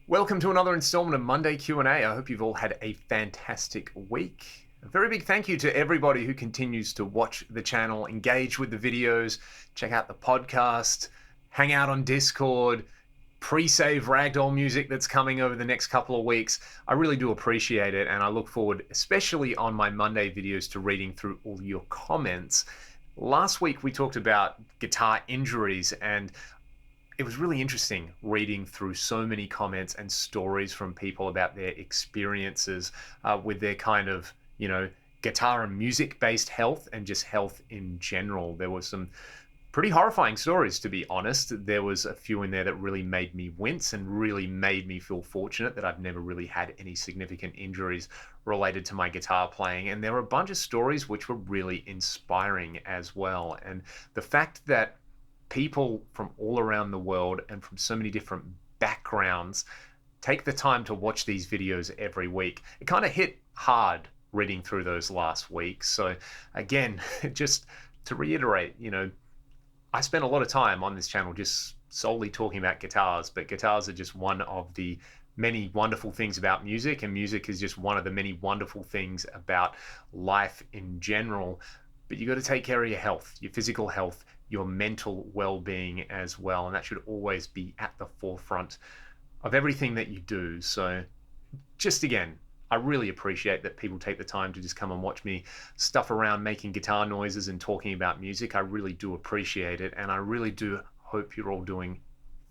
Welcome to another installment of Monday Q&A. I hope you've all had a fantastic week. A very big thank you to everybody who continues to watch the channel, engage with the videos, check out the podcast, hang out on Discord, pre-save Ragdoll music that's coming over the next couple of weeks. I really do appreciate it, and I look forward, especially on my Monday videos, to reading through all your comments. Last week we talked about guitar injuries, and it was really interesting reading through so many comments and stories from people about their experiences with their kind of, guitar and music-based health and just health in general. There were some pretty horrifying stories, to be honest. There was a few in there that really made me wince and really made me feel fortunate that I've never really had any significant injuries related to my guitar playing. And there were a bunch of stories which were really inspiring as well. And the fact that people from all around the world and from so many different backgrounds take the time to watch these videos every week. It kind of hit hard reading through those last weeks. So again, just to reiterate, I spent a lot of time on this channel just solely talking about guitars, but guitars are just one of the many wonderful things about music, and music is just one of the many wonderful things about life in general. But you got to take care of your health, your physical health, your mental well-being as well, and that should always be at the forefront of everything that you do. So just again, I really appreciate that people take the time to just come and watch me stuff around making guitar noises and talking about music. I really do appreciate it, and I really do hope you're all doing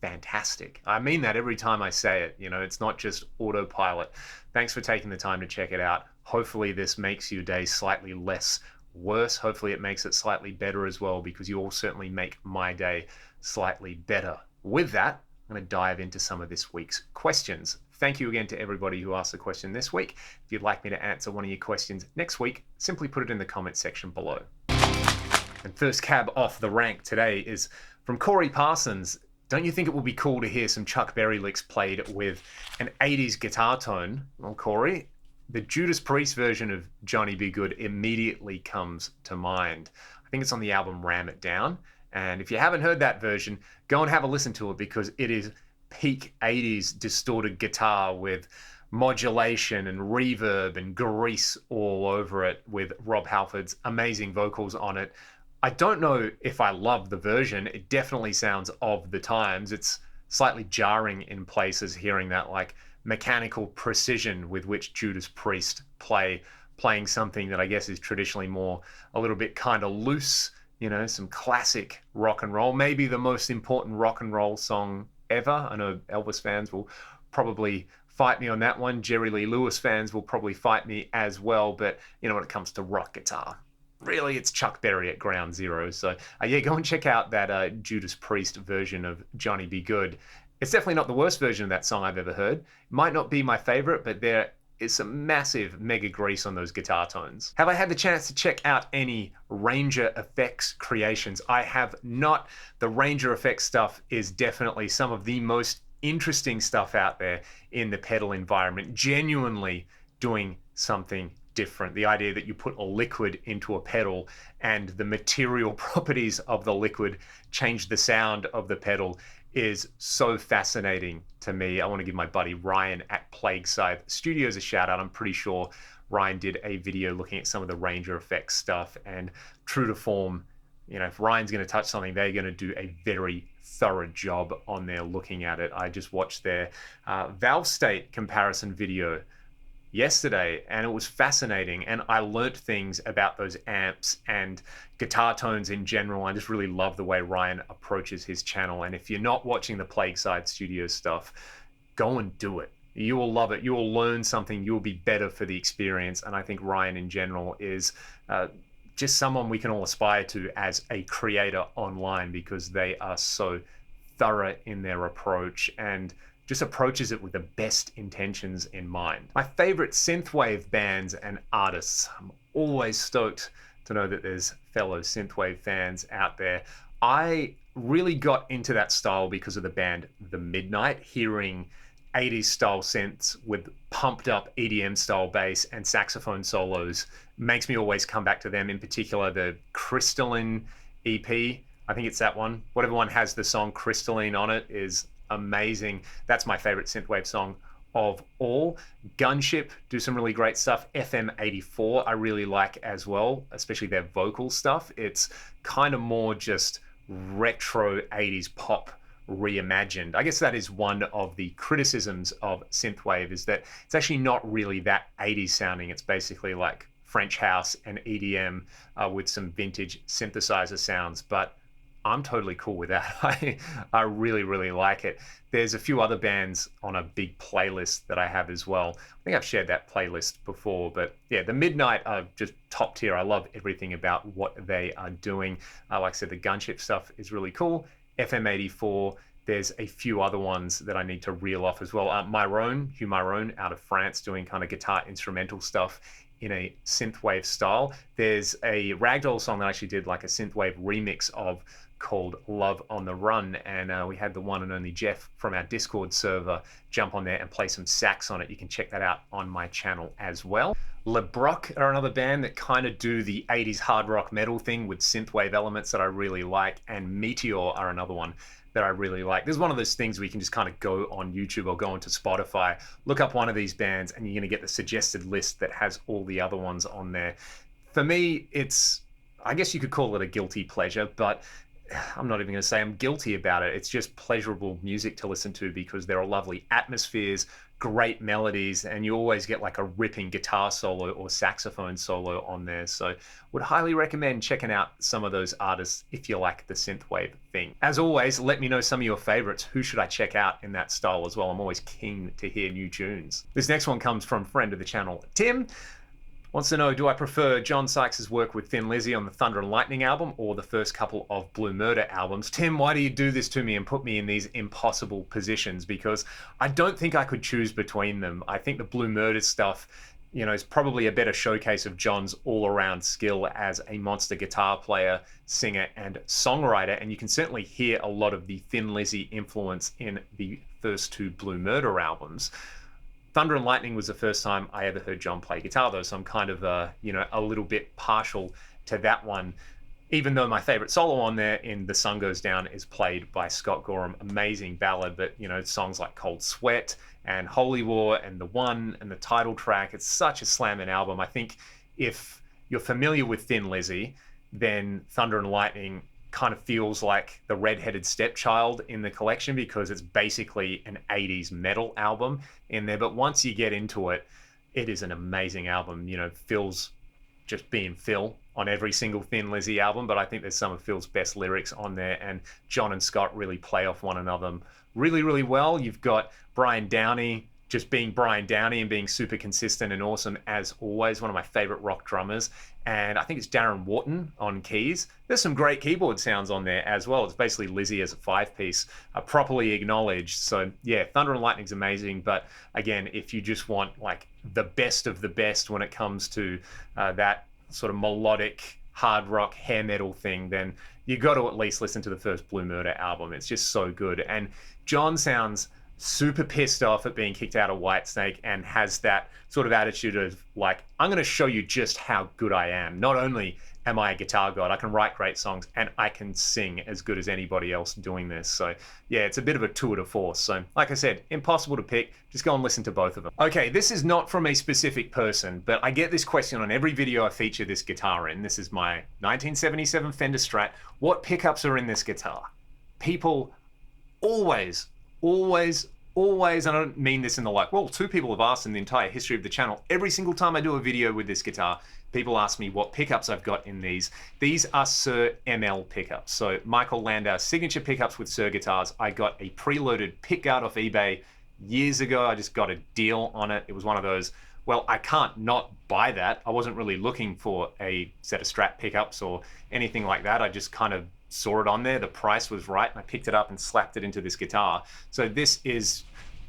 fantastic. I mean that every time I say it. It's not just autopilot. Thanks for taking the time to check it out. Hopefully this makes your day slightly less worse. Hopefully it makes it slightly better as well, because you all certainly make my day slightly better. With that, I'm going to dive into some of this week's questions. Thank you again to everybody who asked a question this week. If you'd like me to answer one of your questions next week, simply put it in the comment section below. And first cab off the rank today is from Corey Parsons. Don't you think it would be cool to hear some Chuck Berry licks played with an 80s guitar tone? Well, Corey, the Judas Priest version of Johnny B. Good immediately comes to mind. I think it's on the album Ram It Down. And if you haven't heard that version, go and have a listen to it, because it is peak 80s distorted guitar with modulation and reverb and grease all over it, with Rob Halford's amazing vocals on it. I don't know if I love the version. It definitely sounds of the times. It's slightly jarring in places hearing that mechanical precision with which Judas Priest playing something that I guess is traditionally more a little bit kind of loose, some classic rock and roll, maybe the most important rock and roll song ever. I know Elvis fans will probably fight me on that one. Jerry Lee Lewis fans will probably fight me as well. But when it comes to rock guitar, really it's Chuck Berry at ground zero. So yeah, go and check out that Judas Priest version of Johnny B. Good. It's definitely not the worst version of that song I've ever heard. It might not be my favorite, but there is some massive mega grease on those guitar tones. Have I had the chance to check out any RaingerFX creations? I have not. The RaingerFX stuff is definitely some of the most interesting stuff out there in the pedal environment. Genuinely doing something different. The idea that you put a liquid into a pedal and the material properties of the liquid change the sound of the pedal is so fascinating to me. I want to give my buddy Ryan at Plagueside Studios a shout out. I'm pretty sure Ryan did a video looking at some of the RaingerFX stuff, and true to form, if Ryan's going to touch something, they're going to do a very thorough job on there looking at it. I just watched their valve state comparison video yesterday, and it was fascinating, and I learnt things about those amps and guitar tones in general. I just really love the way Ryan approaches his channel, and if you're not watching the Plagueside Studios stuff, go and do it. You will love it. You will learn something. You'll be better for the experience, and I think Ryan in general is just someone we can all aspire to as a creator online, because they are so thorough in their approach and just approaches it with the best intentions in mind. My favorite synthwave bands and artists. I'm always stoked to know that there's fellow synthwave fans out there. I really got into that style because of the band The Midnight. Hearing 80s style synths with pumped up EDM style bass and saxophone solos makes me always come back to them. In particular, the Crystalline EP. I think it's that one. Whatever one has the song Crystalline on it is amazing. That's my favorite synthwave song of all. Gunship do some really great stuff. FM84 I really like as well, especially their vocal stuff. It's kind of more just retro 80s pop reimagined. I guess that is one of the criticisms of synthwave, is that it's actually not really that 80s sounding. It's basically like French house and EDM with some vintage synthesizer sounds, but I'm totally cool with that. I really, really like it. There's a few other bands on a big playlist that I have as well. I think I've shared that playlist before, but yeah, the Midnight are just top tier. I love everything about what they are doing. Like I said, the Gunship stuff is really cool. FM84, there's a few other ones that I need to reel off as well. Hugh Myron out of France, doing kind of guitar instrumental stuff in a synthwave style. There's a Ragdoll song that I actually did like a synthwave remix of, called Love on the Run, and we had the one and only Jeff from our Discord server jump on there and play some sax on it. You can check that out on my channel as well. Le Broc are another band that kind of do the 80s hard rock metal thing with synthwave elements that I really like, and Meteor are another one that I really like. There's one of those things where you can just kind of go on YouTube or go onto Spotify, look up one of these bands, and you're going to get the suggested list that has all the other ones on there. For me, it's, I guess you could call it a guilty pleasure, but I'm not even going to say I'm guilty about it. It's just pleasurable music to listen to because there are lovely atmospheres, great melodies, and you always get like a ripping guitar solo or saxophone solo on there. So would highly recommend checking out some of those artists if you like the synthwave thing. As always, let me know some of your favorites. Who should I check out in that style as well? I'm always keen to hear new tunes. This next one comes from friend of the channel, Tim. Wants to know, do I prefer John Sykes' work with Thin Lizzy on the Thunder and Lightning album or the first couple of Blue Murder albums? Tim, why do you do this to me and put me in these impossible positions? Because I don't think I could choose between them. I think the Blue Murder stuff, you know, is probably a better showcase of John's all-around skill as a monster guitar player, singer, and songwriter. And you can certainly hear a lot of the Thin Lizzy influence in the first two Blue Murder albums. Thunder and Lightning was the first time I ever heard John play guitar, though, so I'm kind of, you know, a little bit partial to that one, even though my favorite solo on there in The Sun Goes Down is played by Scott Gorham. Amazing ballad, but, you know, songs like Cold Sweat and Holy War and The One and the title track, it's such a slamming album. I think if you're familiar with Thin Lizzy, then Thunder and Lightning kind of feels like the redheaded stepchild in the collection because it's basically an 80s metal album in there. But once you get into it, it is an amazing album. You know, Phil's just being Phil on every single Thin Lizzy album, but I think there's some of Phil's best lyrics on there, and John and Scott really play off one another really, really well. You've got Brian Downey just being Brian Downey and being super consistent and awesome as always, one of my favorite rock drummers. And I think it's Darren Wharton on keys. There's some great keyboard sounds on there as well. It's basically Lizzy as a five-piece, properly acknowledged. So yeah, Thunder and Lightning's amazing. But again, if you just want like the best of the best when it comes to that sort of melodic hard rock hair metal thing, then you got to at least listen to the first Blue Murder album. It's just so good. And John sounds super pissed off at being kicked out of Whitesnake and has that sort of attitude of like, I'm going to show you just how good I am. Not only am I a guitar god, I can write great songs and I can sing as good as anybody else doing this. So yeah, it's a bit of a tour de force. So like I said, impossible to pick. Just go and listen to both of them. Okay, this is not from a specific person, but I get this question on every video I feature this guitar in. This is my 1977 Fender Strat. What pickups are in this guitar? People always, and I don't mean this in the like, well, two people have asked in the entire history of the channel. Every single time I do a video with this guitar, people ask me what pickups I've got in these. These are Sir ML pickups. So Michael Landau's signature pickups with Sir guitars. I got a preloaded pickguard off eBay years ago. I just got a deal on it. It was one of those, well, I can't not buy that. I wasn't really looking for a set of Strat pickups or anything like that. I just kind of saw it on there, the price was right, and I picked it up and slapped it into this guitar. So this is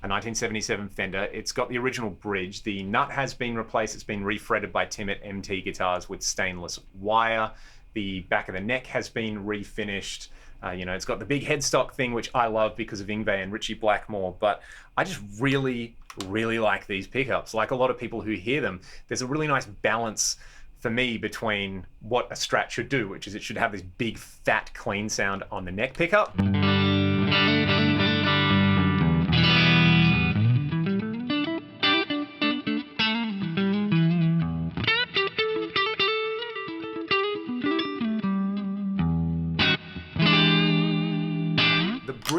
a 1977 Fender. It's got the original bridge. The nut has been replaced. It's been refretted by Tim at MT Guitars with stainless wire. The back of the neck has been refinished. You know, it's got the big headstock thing, which I love because of Yngwie and Ritchie Blackmore, but I just really, really like these pickups. Like a lot of people who hear them, there's a really nice balance for me between what a Strat should do, which is it should have this big, fat, clean sound on the neck pickup.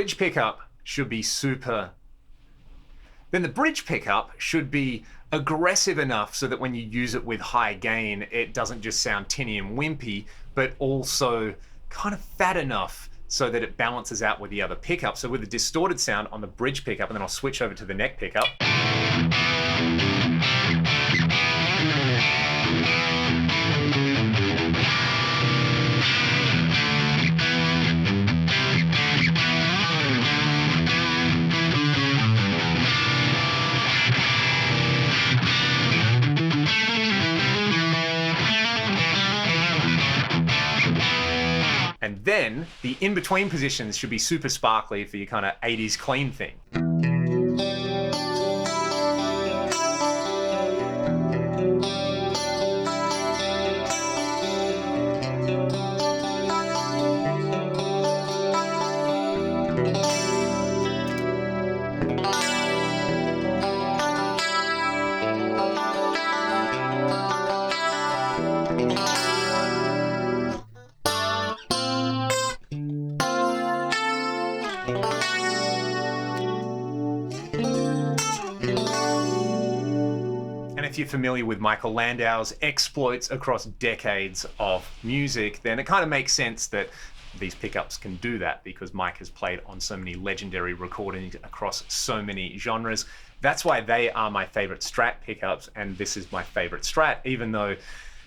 bridge pickup should be aggressive enough so that when you use it with high gain, it doesn't just sound tinny and wimpy, but also kind of fat enough so that it balances out with the other pickup. So with a distorted sound on the bridge pickup, and then I'll switch over to the neck pickup. And then the in-between positions should be super sparkly for your kind of 80s clean thing. If you're familiar with Michael Landau's exploits across decades of music, then it kind of makes sense that these pickups can do that, because Mike has played on so many legendary recordings across so many genres. That's why they are my favorite Strat pickups, and this is my favorite Strat, even though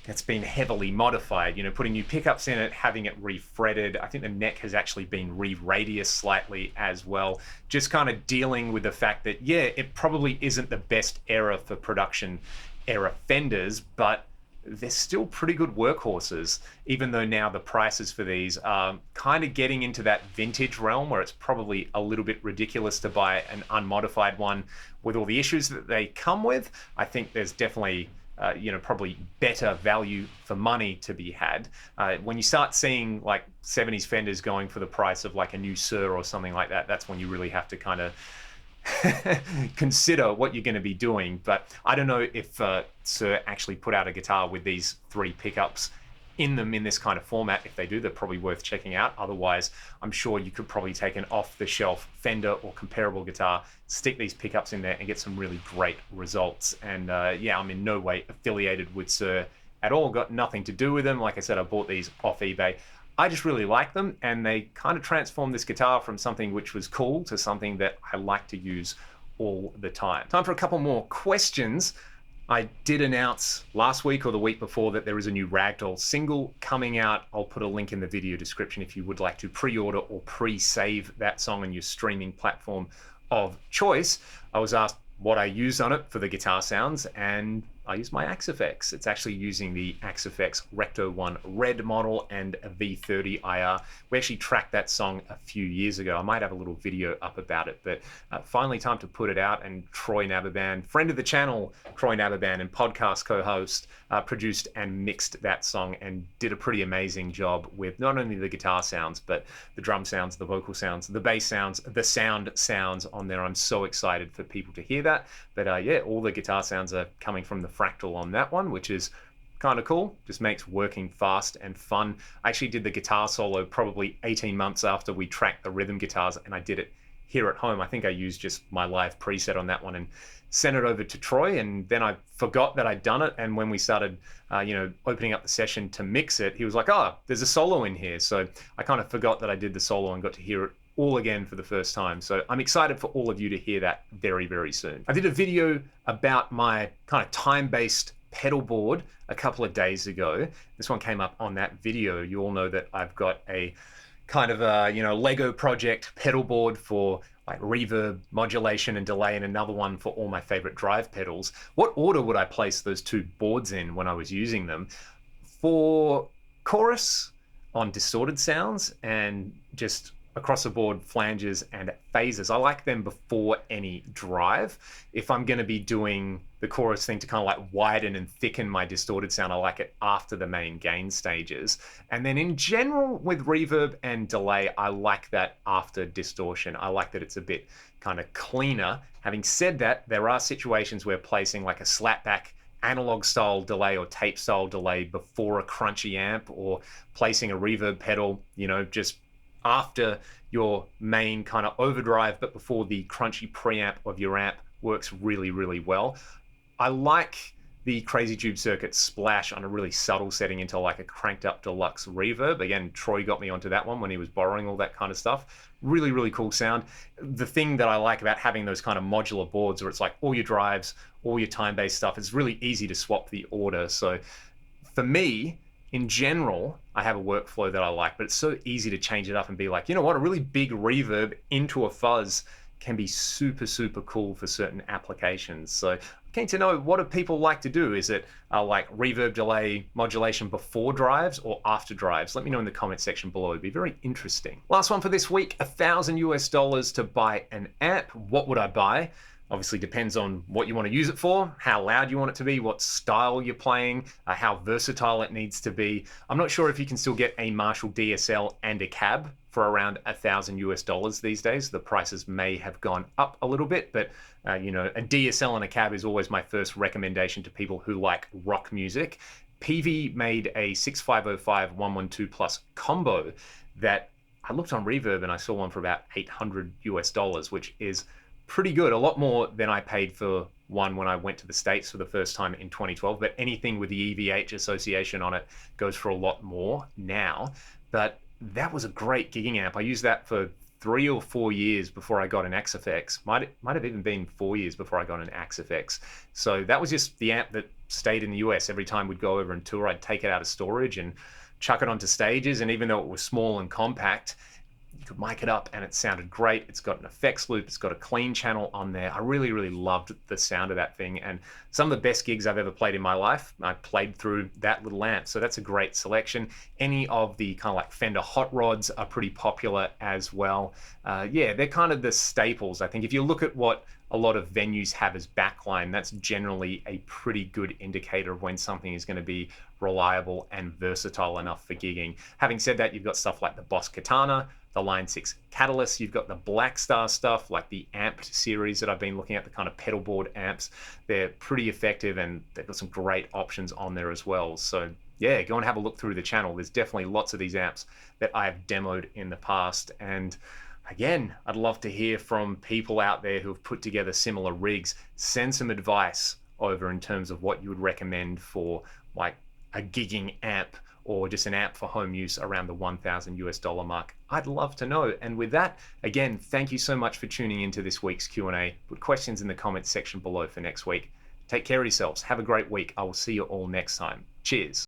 it's been heavily modified, you know, putting new pickups in it, having it refretted. I think the neck has actually been re-radiused slightly as well. Just kind of dealing with the fact that, yeah, it probably isn't the best era for production era Fenders, but they're still pretty good workhorses, even though now the prices for these are kind of getting into that vintage realm where it's probably a little bit ridiculous to buy an unmodified one with all the issues that they come with. I think there's definitely probably better value for money to be had. When you start seeing like 70s Fenders going for the price of like a new Sir or something like that, that's when you really have to kind of consider what you're going to be doing. But I don't know if Sir actually put out a guitar with these 3 pickups in them in this kind of format. If they do, they're probably worth checking out. Otherwise, I'm sure you could probably take an off-the-shelf Fender or comparable guitar, stick these pickups in there and get some really great results. And yeah, I'm in no way affiliated with Sir at all, got nothing to do with them. Like I said, I bought these off eBay. I just really like them, and they kind of transformed this guitar from something which was cool to something that I like to use all the time. Time for a couple more questions. I did announce last week or the week before that there is a new Ragdoll single coming out. I'll put a link in the video description if you would like to pre-order or pre-save that song on your streaming platform of choice. I was asked what I use on it for the guitar sounds, and I use my RaingerFX. It's actually using the RaingerFX Recto 1 Red model and a V30 IR. We actually tracked that song a few years ago. I might have a little video up about it, but finally time to put it out. And Troy Nababan, friend of the channel, Troy Nababan, and podcast co-host, produced and mixed that song and did a pretty amazing job with not only the guitar sounds, but the drum sounds, the vocal sounds, the bass sounds, the sound sounds on there. I'm so excited for people to hear that. But yeah, all the guitar sounds are coming from the fractal on that one, which is kind of cool. Just makes working fast and fun. I actually did the guitar solo probably 18 months after we tracked the rhythm guitars, and I did it here at home. I think I used just my live preset on that one and sent it over to Troy, and then I forgot that I'd done it. And when we started opening up the session to mix it, he was like, oh, there's a solo in here. So I kind of forgot that I did the solo and got to hear it all again for the first time. So I'm excited for all of you to hear that very, very soon. I did a video about my kind of time-based pedal board a couple of days ago. This one came up on that video. You all know that I've got a kind of a Lego project pedal board for like reverb, modulation, and delay, and another one for all my favorite drive pedals. What order would I place those two boards in when I was using them? For chorus on distorted sounds and just across the board flanges and phases, I like them before any drive. If I'm going to be doing the chorus thing to kind of like widen and thicken my distorted sound, I like it after the main gain stages. And then in general with reverb and delay, I like that after distortion. I like that it's a bit kind of cleaner. Having said that, there are situations where placing like a slapback analog style delay or tape style delay before a crunchy amp, or placing a reverb pedal, just after your main kind of overdrive, but before the crunchy preamp of your amp works really, really well. I like the Crazy Tube Circuit splash on a really subtle setting into like a cranked up deluxe reverb. Again, Troy got me onto that one when he was borrowing all that kind of stuff. Really, really cool sound. The thing that I like about having those kind of modular boards where it's like all your drives, all your time-based stuff, it's really easy to swap the order. So for me, in general, I have a workflow that I like, but it's so easy to change it up and be like, you know what, a really big reverb into a fuzz can be super, super cool for certain applications. So I'm keen to know, what do people like to do? Is it like reverb delay modulation before drives or after drives? Let me know in the comment section below. It'd be very interesting. Last one for this week, $1,000 to buy an amp. What would I buy? Obviously depends on what you want to use it for, how loud you want it to be, what style you're playing, how versatile it needs to be. I'm not sure if you can still get a Marshall DSL and a cab for around $1,000 these days. The prices may have gone up a little bit, but you know, a DSL and a cab is always my first recommendation to people who like rock music. PV made a 6505 112 Plus combo that I looked on Reverb and I saw one for about $800, which is pretty good, a lot more than I paid for one when I went to the States for the first time in 2012, but anything with the EVH association on it goes for a lot more now. But that was a great gigging amp. I used that for 3 or 4 years before I got an RaingerFX. Might have even been 4 years before I got an RaingerFX. So that was just the amp that stayed in the US. Every time we'd go over and tour, I'd take it out of storage and chuck it onto stages, and even though it was small and compact, you could mic it up and it sounded great. It's got an effects loop, it's got a clean channel on there. I really, really loved the sound of that thing, and some of the best gigs I've ever played in my life, I played through that little amp. So that's a great selection. Any of the kind of like Fender hot rods are pretty popular as well. Yeah, they're kind of the staples. I think if you look at what a lot of venues have as backline, that's generally a pretty good indicator of when something is going to be reliable and versatile enough for gigging. Having said that, you've got stuff like the Boss Katana, the Line 6 Catalyst, you've got the Black Star stuff like the Amped series that I've been looking at, the kind of pedal board amps. They're pretty effective and they've got some great options on there as well. So yeah, go and have a look through the channel. There's definitely lots of these amps that I've demoed in the past. And again, I'd love to hear from people out there who have put together similar rigs. Send some advice over in terms of what you would recommend for like a gigging amp or just an amp for home use around the $1,000 mark. I'd love to know. And with that, again, thank you so much for tuning into this week's Q&A. Put questions in the comments section below for next week. Take care of yourselves. Have a great week. I will see you all next time. Cheers.